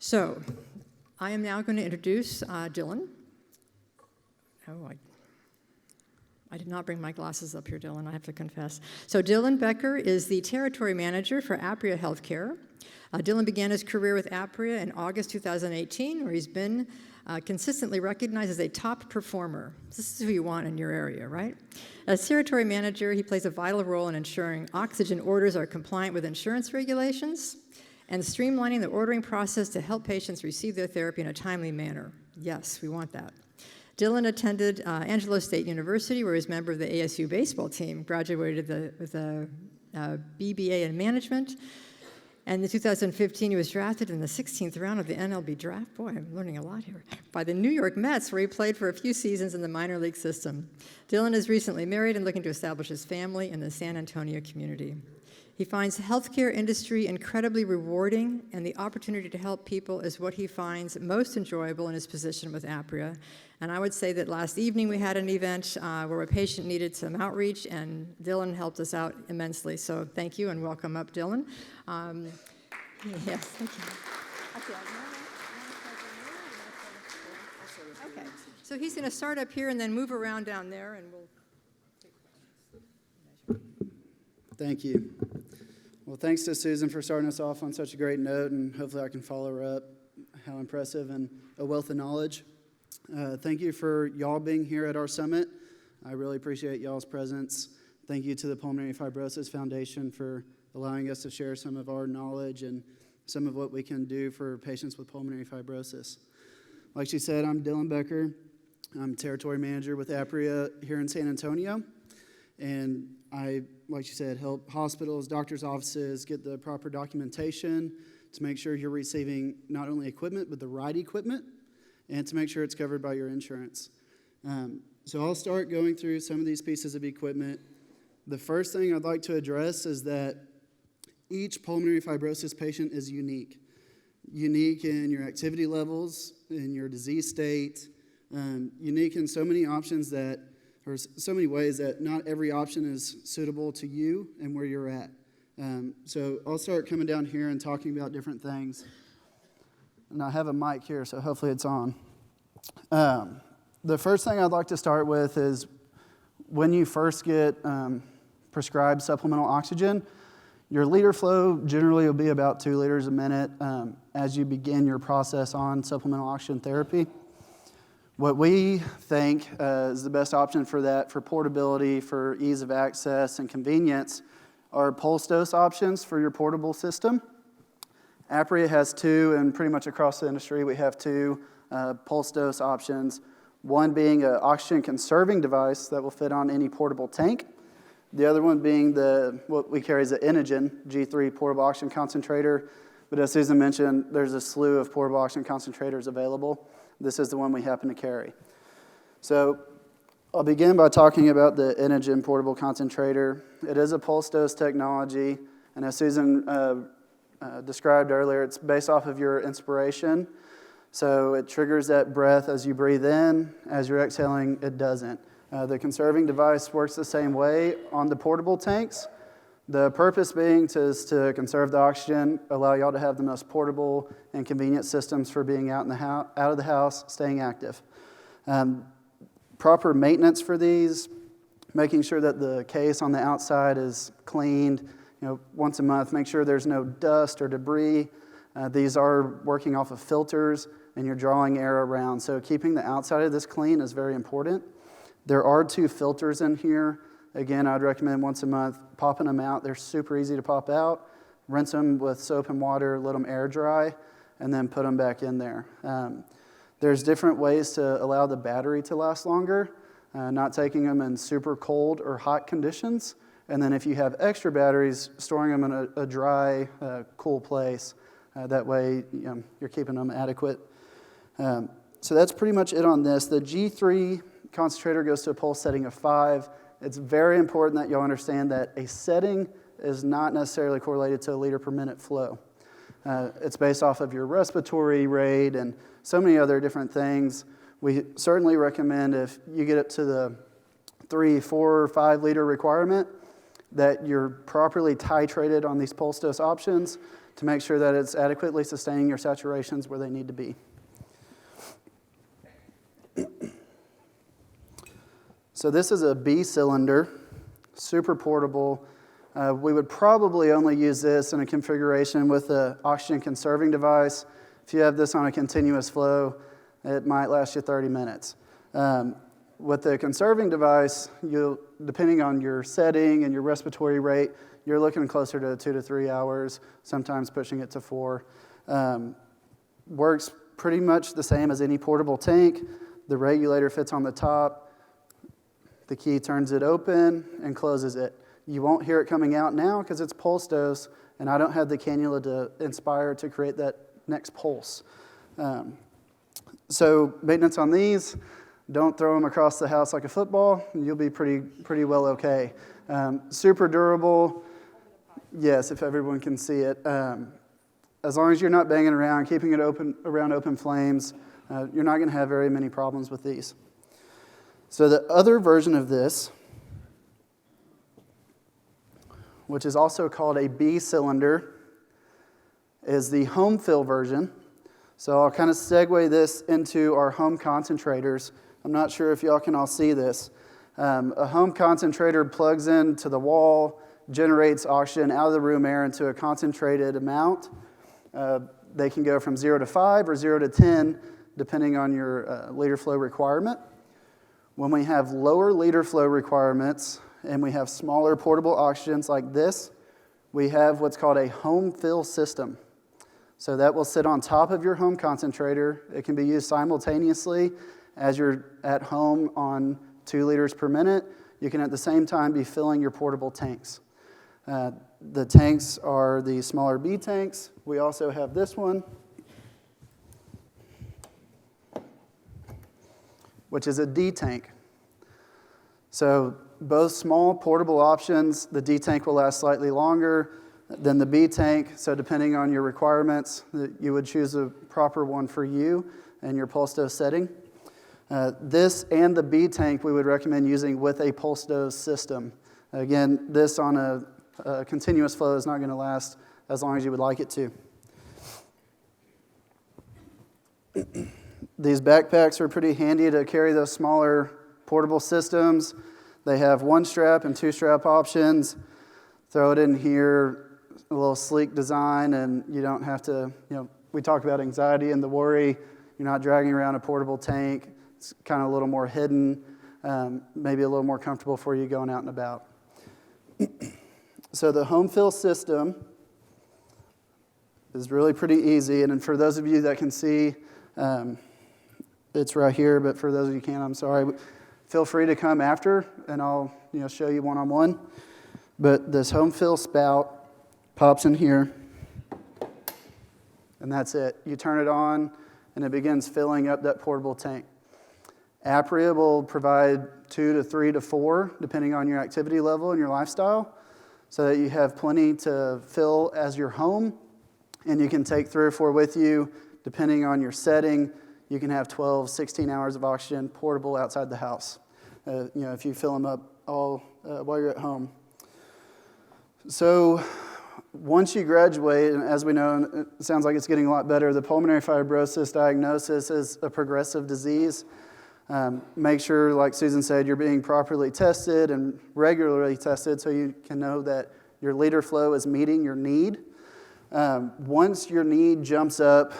So, I am now going to introduce Dillon. Oh, I did not bring my glasses up here, Dillon, I have to confess. So Dillon Becker is the Territory Manager for Apria Healthcare. Dillon began his career with Apria in August 2018, where he's been consistently recognized as a top performer. This is who you want in your area, right? As Territory Manager, he plays a vital role in ensuring oxygen orders are compliant with insurance regulations and streamlining the ordering process to help patients receive their therapy in a timely manner. Yes, we want that. Dillon attended Angelo State University, where he was a member of the ASU baseball team, graduated with a BBA in management, and in 2015 he was drafted in the 16th round of the MLB draft. Boy, I'm learning a lot here. By the New York Mets, where he played for a few seasons in the minor league system. Dillon is recently married and looking to establish his family in the San Antonio community. He finds the healthcare industry incredibly rewarding, and the opportunity to help people is what he finds most enjoyable in his position with Apria. And I would say that last evening we had an event where a patient needed some outreach, and Dillon helped us out immensely. So thank you, and welcome up, Dillon. Yes, thank you. Okay, so he's going to start up here and then move around down there, and we'll take questions. Thank you. Well, thanks to Susan for starting us off on such a great note, and hopefully I can follow her up. How impressive and a wealth of knowledge. Thank you for y'all being here at our summit. I really appreciate y'all's presence. Thank you to the Pulmonary Fibrosis Foundation for allowing us to share some of our knowledge and some of what we can do for patients with pulmonary fibrosis. Like she said, I'm Dillon Becker. I'm Territory Manager with Apria here in San Antonio. And I, like she said, help hospitals, doctors' offices get the proper documentation to make sure you're receiving not only equipment, but the right equipment, and to make sure it's covered by your insurance. So I'll start going through some of these pieces of equipment. The first thing I'd like to address is that each pulmonary fibrosis patient is unique. Unique in your activity levels, in your disease state, unique in so many options that, or so many ways that not every option is suitable to you and where you're at. So I'll start coming down here and talking about different things. And I have a mic here, so hopefully it's on. The first thing I'd like to start with is when you first get prescribed supplemental oxygen, your liter flow generally will be about 2 liters a minute as you begin your process on supplemental oxygen therapy. What we think is the best option for that, for portability, for ease of access and convenience, are pulse dose options for your portable system. Apria has 2, and pretty much across the industry we have 2 pulse dose options. One being an oxygen conserving device that will fit on any portable tank. The other one being what we carry as an Inogen G3 portable oxygen concentrator. But as Susan mentioned, there's a slew of portable oxygen concentrators available. This is the one we happen to carry. So I'll begin by talking about the Inogen portable concentrator. It is a pulse dose technology, and as Susan described earlier, it's based off of your inspiration. So it triggers that breath as you breathe in. As you're exhaling, it doesn't. The conserving device works the same way on the portable tanks. The purpose being is to conserve the oxygen, allow y'all to have the most portable and convenient systems for being out of the house, staying active. Proper maintenance for these, making sure that the case on the outside is cleaned, once a month. Make sure there's no dust or debris. These are working off of filters, and you're drawing air around. So keeping the outside of this clean is very important. There are 2 filters in here. Again, I'd recommend once a month popping them out. They're super easy to pop out. Rinse them with soap and water, let them air dry, and then put them back in there. There's different ways to allow the battery to last longer, not taking them in super cold or hot conditions. And then if you have extra batteries, storing them in a dry, cool place. That way you're keeping them adequate. So that's pretty much it on this. The G3 concentrator goes to a pulse setting of 5. It's very important that you'll understand that a setting is not necessarily correlated to a liter per minute flow. It's based off of your respiratory rate and so many other different things. We certainly recommend if you get up to the 3, 4, or 5 liter requirement, that you're properly titrated on these pulse dose options to make sure that it's adequately sustaining your saturations where they need to be. So this is a B cylinder, super portable. We would probably only use this in a configuration with an oxygen conserving device. If you have this on a continuous flow, it might last you 30 minutes. With the conserving device, depending on your setting and your respiratory rate, you're looking closer to 2 to 3 hours, sometimes pushing it to 4. Works pretty much the same as any portable tank. The regulator fits on the top. The key turns it open and closes it. You won't hear it coming out now because it's pulse dose, and I don't have the cannula to inspire to create that next pulse. So maintenance on these, don't throw them across the house like a football. You'll be pretty well okay. Super durable. Yes, if everyone can see it. As long as you're not banging around, keeping it open around open flames, you're not going to have very many problems with these. So the other version of this, which is also called a B cylinder, is the HomeFill version. So I'll kind of segue this into our home concentrators. I'm not sure if y'all can all see this. A home concentrator plugs into the wall, generates oxygen out of the room air into a concentrated amount. They can go from 0 to 5 or 0 to 10, depending on your liter flow requirement. When we have lower liter flow requirements and we have smaller portable oxygens like this, we have what's called a HomeFill system. So that will sit on top of your home concentrator. It can be used simultaneously as you're at home on 2 liters per minute. You can at the same time be filling your portable tanks. The tanks are the smaller B tanks. We also have this one, which is a D tank. So both small portable options. The D tank will last slightly longer than the B tank. So depending on your requirements, you would choose a proper one for you and your pulse dose setting. This and the B tank we would recommend using with a pulse dose system. Again, this on a continuous flow is not going to last as long as you would like it to. These backpacks are pretty handy to carry those smaller portable systems. They have 1 strap and 2 strap options. Throw it in here, a little sleek design, and you don't have to, we talk about anxiety and the worry. You're not dragging around a portable tank. It's kind of a little more hidden, maybe a little more comfortable for you going out and about. So the HomeFill system is really pretty easy, and for those of you that can see, it's right here, but for those of you who can't, I'm sorry. Feel free to come after, and I'll show you one-on-one. But this HomeFill spout pops in here, and that's it. You turn it on, and it begins filling up that portable tank. Apria will provide 2 to 3 to 4, depending on your activity level and your lifestyle, so that you have plenty to fill as you're home, and you can take 3 or 4 with you, depending on your setting. You can have 12, 16 hours of oxygen portable outside the house, if you fill them up all while you're at home. So once you graduate, and as we know, it sounds like it's getting a lot better, the pulmonary fibrosis diagnosis is a progressive disease. Make sure, like Susan said, you're being properly tested and regularly tested so you can know that your liter flow is meeting your need. Once your need jumps up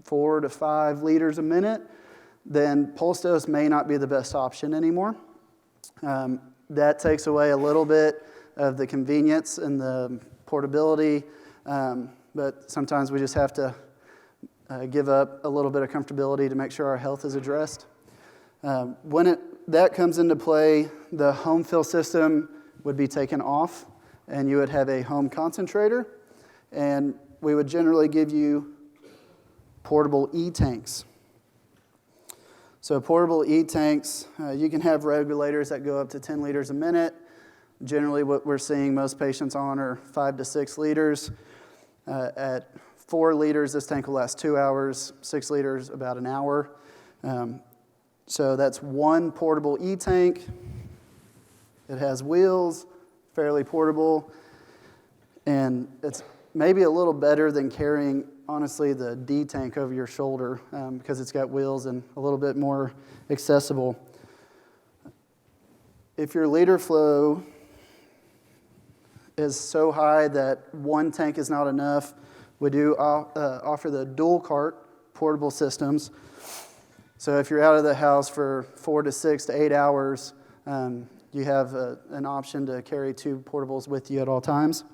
4 to 5 liters a minute, then pulse dose may not be the best option anymore. That takes away a little bit of the convenience and the portability, but sometimes we just have to give up a little bit of comfortability to make sure our health is addressed. When that comes into play, the HomeFill system would be taken off, and you would have a home concentrator, and we would generally give you portable E-tanks. So portable E-tanks, you can have regulators that go up to 10 liters a minute. Generally what we're seeing most patients on are 5 to 6 liters. At 4 liters, this tank will last 2 hours, 6 liters, about an hour. So that's one portable E-tank. It has wheels, fairly portable, and it's maybe a little better than carrying, honestly, the D tank over your shoulder because it's got wheels and a little bit more accessible. If your liter flow is so high that one tank is not enough, we do offer the dual cart portable systems. So if you're out of the house for 4 to 6 to 8 hours, you have an option to carry 2 portables with you at all times.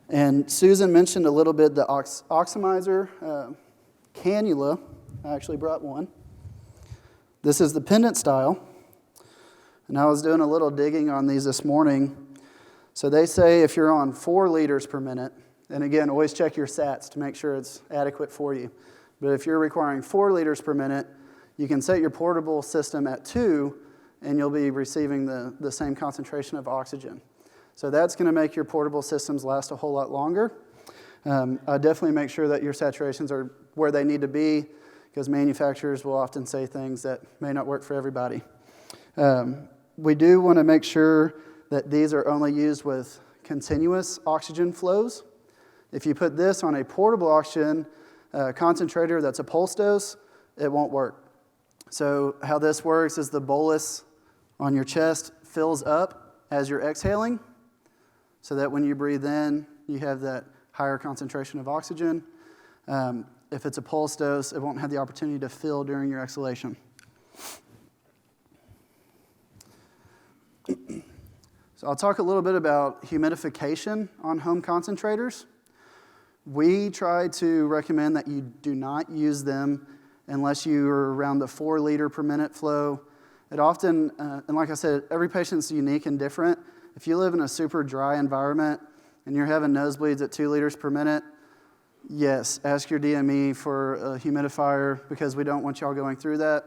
And Susan mentioned a little bit the oximizer cannula. I actually brought one. This is the Pendant Style. And I was doing a little digging on these this morning. So they say if you're on 4 liters per minute, and again, always check your SATs to make sure it's adequate for you. But if you're requiring 4 liters per minute, you can set your portable system at 2, and you'll be receiving the same concentration of oxygen. So that's going to make your portable systems last a whole lot longer. Definitely make sure that your saturations are where they need to be, because manufacturers will often say things that may not work for everybody. We do want to make sure that these are only used with continuous oxygen flows. If you put this on a portable oxygen concentrator that's a pulse dose, it won't work. So how this works is the bolus on your chest fills up as you're exhaling, so that when you breathe in, you have that higher concentration of oxygen. If it's a pulse dose, it won't have the opportunity to fill during your exhalation. So I'll talk a little bit about humidification on home concentrators. We try to recommend that you do not use them unless you are around the 4 liter per minute flow. It often, and like I said, every patient's unique and different. If you live in a super dry environment and you're having nosebleeds at 2 liters per minute, yes, ask your DME for a humidifier, because we don't want y'all going through that.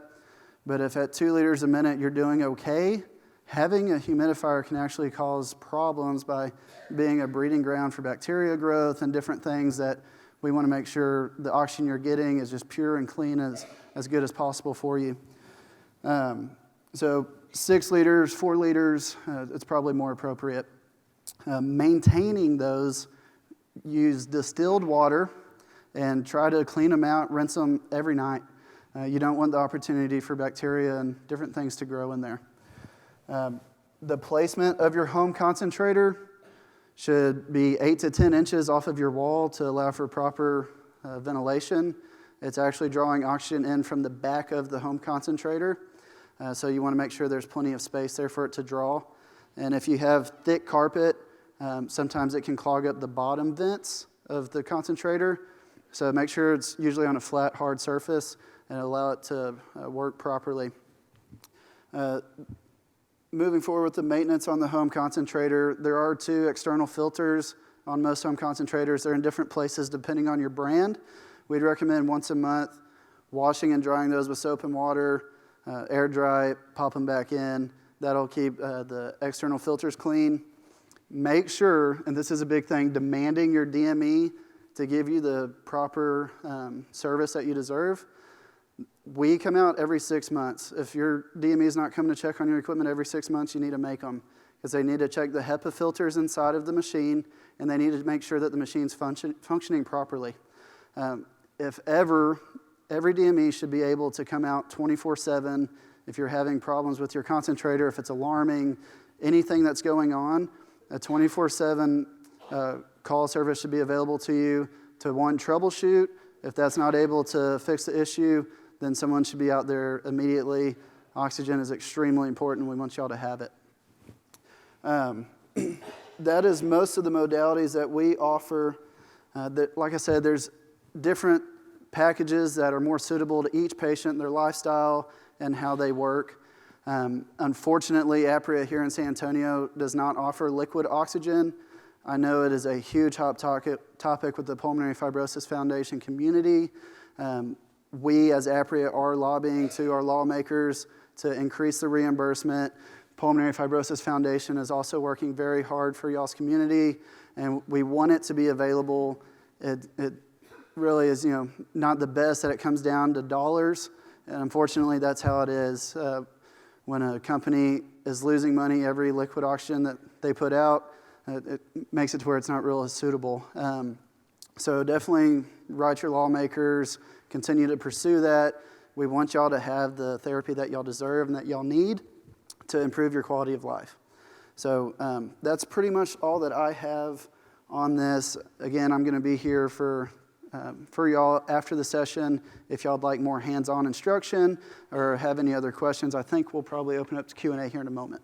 But if at 2 liters a minute you're doing okay, having a humidifier can actually cause problems by being a breeding ground for bacteria growth and different things that we want to make sure the oxygen you're getting is just pure and clean, as good as possible for you. So 6 liters, 4 liters, it's probably more appropriate. Maintaining those, use distilled water and try to clean them out, rinse them every night. You don't want the opportunity for bacteria and different things to grow in there. The placement of your home concentrator should be 8 to 10 inches off of your wall to allow for proper ventilation. It's actually drawing oxygen in from the back of the home concentrator. So you want to make sure there's plenty of space there for it to draw. And if you have thick carpet, sometimes it can clog up the bottom vents of the concentrator. So make sure it's usually on a flat, hard surface and allow it to work properly. Moving forward with the maintenance on the home concentrator, there are 2 external filters on most home concentrators. They're in different places depending on your brand. We'd recommend once a month washing and drying those with soap and water, air dry, pop them back in. That'll keep the external filters clean. Make sure, and this is a big thing, demanding your DME to give you the proper service that you deserve. We come out every 6 months. If your DME is not coming to check on your equipment every 6 months, you need to make them, because they need to check the HEPA filters inside of the machine, and they need to make sure that the machine's functioning properly. If ever, every DME should be able to come out 24/7. If you're having problems with your concentrator, if it's alarming, anything that's going on, a 24/7 call service should be available to you to, one, troubleshoot. If that's not able to fix the issue, then someone should be out there immediately. Oxygen is extremely important. We want y'all to have it. That is most of the modalities that we offer. Like I said, there's different packages that are more suitable to each patient, their lifestyle, and how they work. Unfortunately, Apria here in San Antonio does not offer liquid oxygen. I know it is a huge hot topic with the Pulmonary Fibrosis Foundation community. We, as Apria, are lobbying to our lawmakers to increase the reimbursement. Pulmonary Fibrosis Foundation is also working very hard for y'all's community, and we want it to be available. It really is, not the best that it comes down to dollars, and unfortunately, that's how it is. when a company is losing money every liquid oxygen that they put out, it makes it to where it's not really suitable. So definitely write your lawmakers, continue to pursue that. We want y'all to have the therapy that y'all deserve and that y'all need to improve your quality of life. So that's pretty much all that I have on this. Again, I'm going to be here for y'all after the session. If y'all would like more hands-on instruction or have any other questions, I think we'll probably open up to Q&A here in a moment.